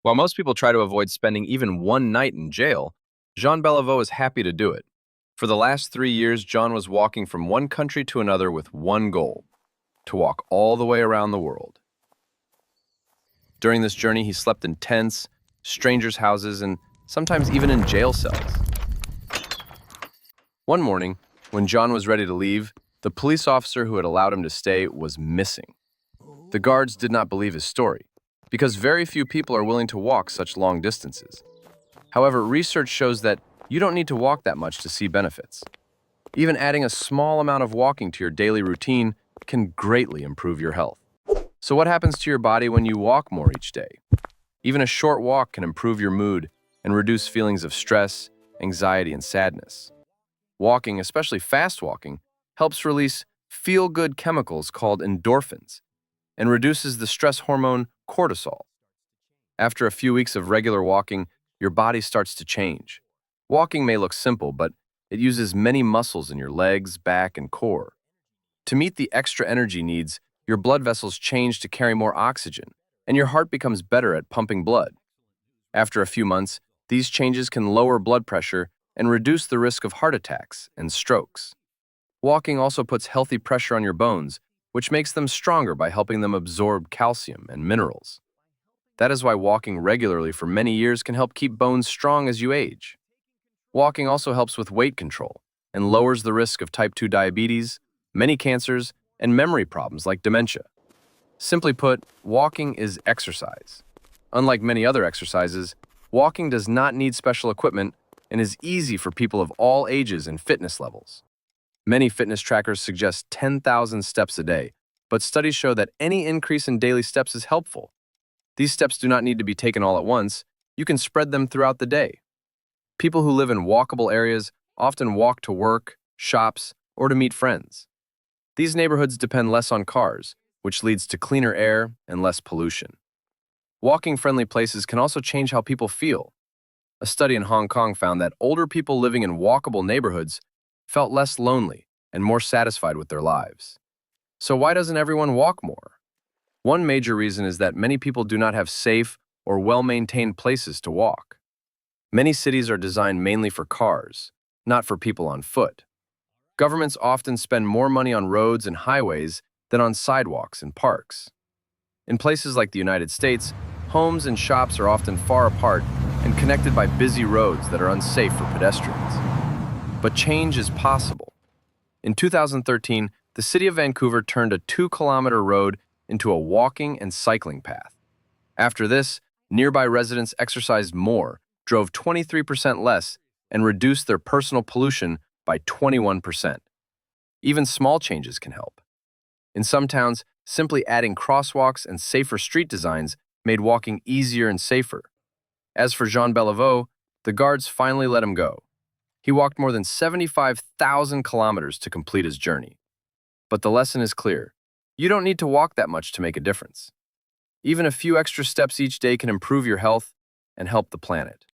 While most people try to avoid spending even one night in jail, Jean Beliveau is happy to do it. For the last 3 years, John was walking from one country to another with one goal: to walk all the way around the world. During this journey, he slept in tents, strangers' houses, and sometimes even in jail cells. One morning, when John was ready to leave, the police officer who had allowed him to stay was missing. The guards did not believe his story, because very few people are willing to walk such long distances. However, research shows that you don't need to walk that much to see benefits. Even adding a small amount of walking to your daily routine can greatly improve your health. So what happens to your body when you walk more each day? Even a short walk can improve your mood and reduce feelings of stress, anxiety, and sadness. Walking, especially fast walking, helps release feel-good chemicals called endorphins and reduces the stress hormone cortisol. After a few weeks of regular walking, your body starts to change. Walking may look simple, but it uses many muscles in your legs, back, and core. To meet the extra energy needs, your blood vessels change to carry more oxygen, and your heart becomes better at pumping blood. After a few months, these changes can lower blood pressure and reduce the risk of heart attacks and strokes. Walking also puts healthy pressure on your bones, which makes them stronger by helping them absorb calcium and minerals. That is why walking regularly for many years can help keep bones strong as you age. Walking also helps with weight control and lowers the risk of type 2 diabetes, many cancers, and memory problems like dementia. Simply put, walking is exercise. Unlike many other exercises, walking does not need special equipment and is easy for people of all ages and fitness levels. Many fitness trackers suggest 10,000 steps a day, but studies show that any increase in daily steps is helpful. These steps do not need to be taken all at once. You can spread them throughout the day. People who live in walkable areas often walk to work, shops, or to meet friends. These neighborhoods depend less on cars, which leads to cleaner air and less pollution. Walking-friendly places can also change how people feel. A study in Hong Kong found that older people living in walkable neighborhoods felt less lonely and more satisfied with their lives. So why doesn't everyone walk more? One major reason is that many people do not have safe or well-maintained places to walk. Many cities are designed mainly for cars, not for people on foot. Governments often spend more money on roads and highways than on sidewalks and parks. In places like the United States, homes and shops are often far apart and connected by busy roads that are unsafe for pedestrians. But change is possible. In 2013, the city of Vancouver turned a 2-kilometer road into a walking and cycling path. After this, nearby residents exercised more, drove 23% less, and reduced their personal pollution by 21%. Even small changes can help. In some towns, simply adding crosswalks and safer street designs made walking easier and safer. As for Jean Beliveau, the guards finally let him go. He walked more than 75,000 kilometers to complete his journey. But the lesson is clear. You don't need to walk that much to make a difference. Even a few extra steps each day can improve your health and help the planet.